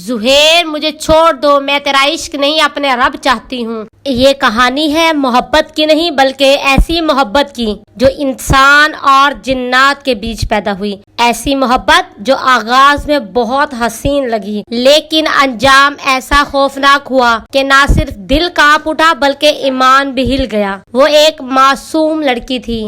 زہیر مجھے چھوڑ دو، میں تیرا عشق نہیں اپنے رب چاہتی ہوں۔ یہ کہانی ہے محبت کی نہیں بلکہ ایسی محبت کی جو انسان اور جنات کے بیچ پیدا ہوئی، ایسی محبت جو آغاز میں بہت حسین لگی لیکن انجام ایسا خوفناک ہوا کہ نہ صرف دل کانپ اٹھا بلکہ ایمان بھی ہل گیا۔ وہ ایک معصوم لڑکی تھی،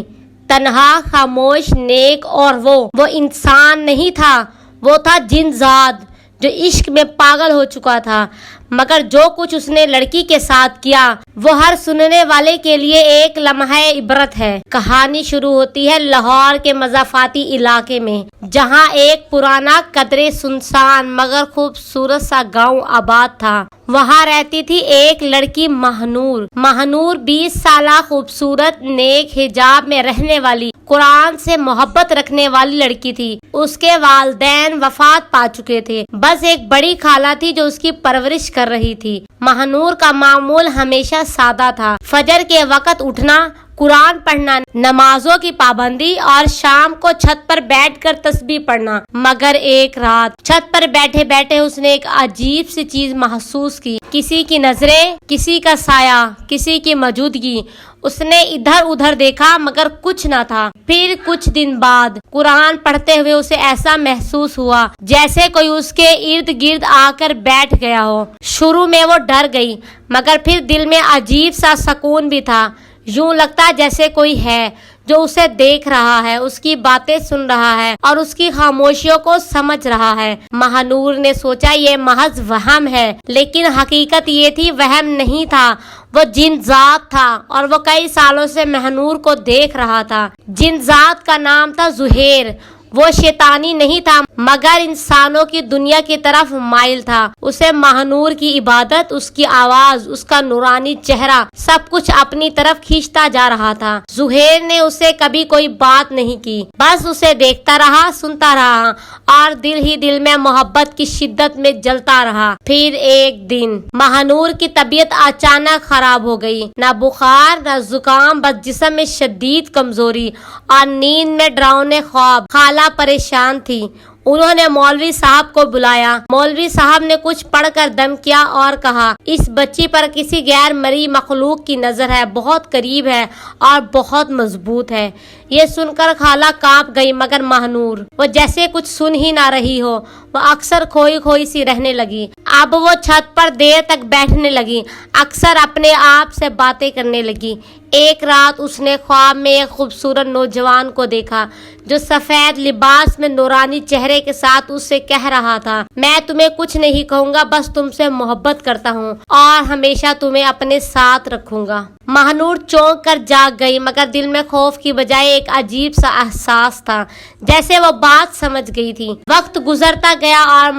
تنہا، خاموش، نیک، اور وہ انسان نہیں تھا، وہ تھا جن زاد جو عشق میں پاگل ہو چکا تھا۔ مگر جو کچھ اس نے لڑکی کے ساتھ کیا وہ ہر سننے والے کے لیے ایک لمحہ عبرت ہے۔ کہانی شروع ہوتی ہے لاہور کے مضافاتی علاقے میں، جہاں ایک پرانا قدرے سنسان مگر خوبصورت سا گاؤں آباد تھا۔ وہاں رہتی تھی ایک لڑکی مہنور 20 سالہ، خوبصورت، نیک، حجاب میں رہنے والی، قرآن سے محبت رکھنے والی لڑکی تھی۔ اس کے والدین وفات پا چکے تھے، بس ایک بڑی خالہ تھی جو اس کی پرورش کر رہی تھی۔ مہنور کا معمول ہمیشہ سادہ تھا، فجر کے وقت اٹھنا، قرآن پڑھنا، نمازوں کی پابندی، اور شام کو چھت پر بیٹھ کر تسبیح پڑھنا۔ مگر ایک رات چھت پر بیٹھے بیٹھے اس نے ایک عجیب سی چیز محسوس کی، کسی کی نظریں، کسی کا سایہ، کسی کی موجودگی۔ اس نے ادھر ادھر دیکھا مگر کچھ نہ تھا۔ پھر کچھ دن بعد قرآن پڑھتے ہوئے اسے ایسا محسوس ہوا جیسے کوئی اس کے ارد گرد آ کر بیٹھ گیا ہو۔ شروع میں وہ ڈر گئی مگر پھر دل میں عجیب سا سکون بھی تھا، یوں لگتا جیسے کوئی ہے جو اسے دیکھ رہا ہے، اس کی باتیں سن رہا ہے اور اس کی خاموشیوں کو سمجھ رہا ہے۔ مہنور نے سوچا یہ محض وہم ہے، لیکن حقیقت یہ تھی وہم نہیں تھا، وہ جن ذات تھا اور وہ کئی سالوں سے مہنور کو دیکھ رہا تھا۔ جن ذات کا نام تھا زہیر۔ وہ شیطانی نہیں تھا مگر انسانوں کی دنیا کی طرف مائل تھا۔ اسے مہنور کی عبادت، اس کی آواز، اس کا نورانی چہرہ، سب کچھ اپنی طرف کھینچتا جا رہا تھا۔ زہیر نے اسے کبھی کوئی بات نہیں کی، بس اسے دیکھتا رہا، سنتا رہا اور دل ہی دل میں محبت کی شدت میں جلتا رہا۔ پھر ایک دن مہنور کی طبیعت اچانک خراب ہو گئی، نہ بخار نہ زکام، بس جسم میں شدید کمزوری اور نیند میں ڈراؤنے خواب۔ خالہ پریشان تھی، انہوں نے مولوی صاحب کو بلایا۔ مولوی صاحب نے کچھ پڑھ کر دم کیا اور کہا اس بچی پر کسی غیر مرئی مخلوق کی نظر ہے، بہت قریب ہے اور بہت مضبوط ہے۔ یہ سن کر خالہ کانپ گئی مگر مہنور وہ جیسے کچھ سن ہی نہ رہی ہو، وہ اکثر کھوئی کھوئی سی رہنے لگی۔ اب وہ چھت پر دیر تک بیٹھنے لگی، اکثر اپنے آپ سے باتیں کرنے لگی۔ ایک رات اس نے خواب میں ایک خوبصورت نوجوان کو دیکھا جو سفید لباس میں نورانی چہرے کے ساتھ اس سے کہہ رہا تھا میں تمہیں کچھ نہیں کہوں گا، بس تم سے محبت کرتا ہوں اور ہمیشہ تمہیں اپنے ساتھ رکھوں گا۔ مہنور چونک کر جاگ گئی مگر دل میں خوف کی بجائے ایک عجیب سا احساس تھا، جیسے وہ بات سمجھ گئی تھی۔ وقت گزرتا گیا اور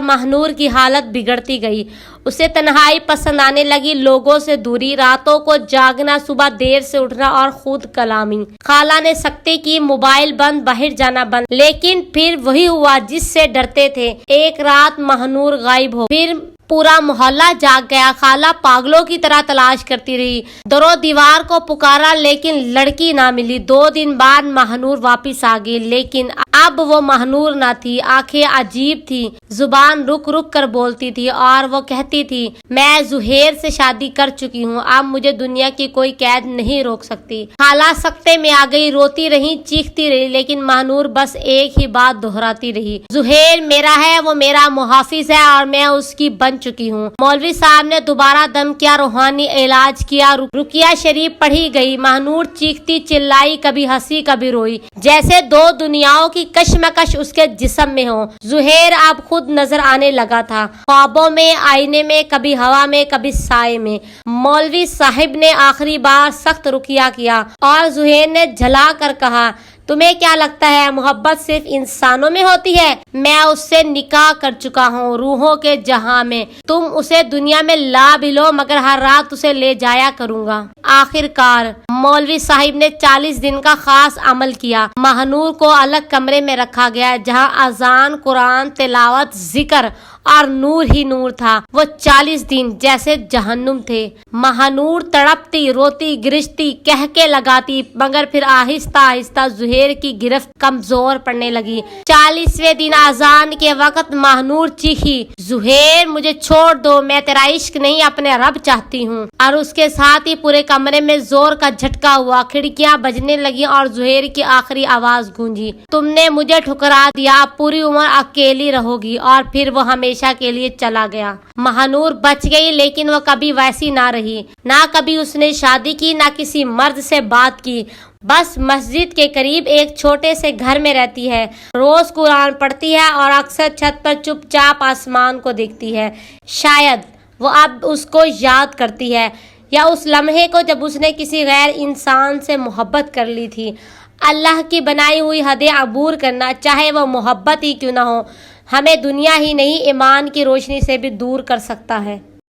مہنور کی حالت بگڑتی گئی۔ اسے تنہائی پسند آنے لگی، لوگوں سے دوری، راتوں کو جاگنا، صبح دیر سے اٹھنا اور خود کلامی۔ خالہ نے سختی کی، موبائل بند، باہر جانا بند، لیکن پھر وہی ہوا جس سے ڈرتے تھے۔ ایک رات مہنور غائب ہو، پھر پورا محلہ جاگ گیا۔ خالہ پاگلوں کی طرح تلاش کرتی رہی، در و دیوار کو پکارا لیکن لڑکی نہ ملی۔ 2 دن بعد مہنور واپس آ گئی، لیکن اب وہ مہنور نہ تھی۔ آنکھیں عجیب تھی، زبان رک رک کر بولتی تھی اور وہ کہتی تھی میں زہیر سے شادی کر چکی ہوں، اب مجھے دنیا کی کوئی قید نہیں روک سکتی۔ خالہ سکتے میں آ گئی، روتی رہی، چیختی رہی، لیکن مہنور بس ایک ہی بات دہراتی رہی، زہیر میرا ہے، وہ میرا محافظ ہے اور میں اس کی بن چکی ہوں۔ مولوی صاحب نے دوبارہ دم کیا، روحانی علاج کیا، رقیہ شریف پڑھی گئی۔ مہنور چیختی چلائی، کبھی ہنسی کبھی روئی، جیسے 2 دنیاؤں کی کشمکش اس کے جسم میں ہو۔ زہیر اب خود نظر آنے لگا تھا، خوابوں میں، آئینے میں، کبھی ہوا میں کبھی سائے میں۔ مولوی صاحب نے آخری بار سخت رقیہ کیا اور زہیر نے جھلا کر کہا تمہیں کیا لگتا ہے محبت صرف انسانوں میں ہوتی ہے؟ میں اس سے نکاح کر چکا ہوں روحوں کے جہاں میں، تم اسے دنیا میں لا بھی لو مگر ہر رات اسے لے جایا کروں گا۔ آخر کار مولوی صاحب نے 40 دن کا خاص عمل کیا۔ مہنور کو الگ کمرے میں رکھا گیا جہاں اذان، قرآن، تلاوت، ذکر اور نور ہی نور تھا. وہ 40 دن جیسے جہنم تھے. مہانور تڑپتی روتی گرجتی کہکے لگاتی مگر پھر آہستہ آہستہ زہیر کی گرفت کمزور پڑنے لگی. 40ویں دن اذان کے وقت مہانور چیخی, زہیر مجھے چھوڑ دو, میں تیرا عشق نہیں اپنے رب چاہتی ہوں. اور اس کے ساتھ ہی پورے کمرے میں زور کا جھٹکا ہوا, کھڑکیاں بجنے لگی اور زہیر کی آخری آواز گونجی, تم نے مجھے ٹھکرا دیا, اب پوری عمر اکیلی رہو گی. اور پھر وہ ہمیشہ کے لیے چلا گیا. مہانور بچ گئی لیکن وہ کبھی ویسی نہ رہی. نہ کبھی اس نے شادی کی, نہ کسی مرد سے بات کی. بس مسجد کے قریب ایک چھوٹے سے گھر میں رہتی ہے, روز قرآن پڑھتی ہے اور اکثر چھت پر چپ چاپ آسمان کو دیکھتی ہے. شاید وہ اب اس کو یاد کرتی ہے, یا اس لمحے کو جب اس نے کسی غیر انسان سے محبت کر لی تھی. اللہ کی بنائی ہوئی حدیں عبور کرنا, چاہے وہ محبت ہی کیوں نہ ہو, ہمیں دنیا ہی نہیں ایمان کی روشنی سے بھی دور کر سکتا ہے.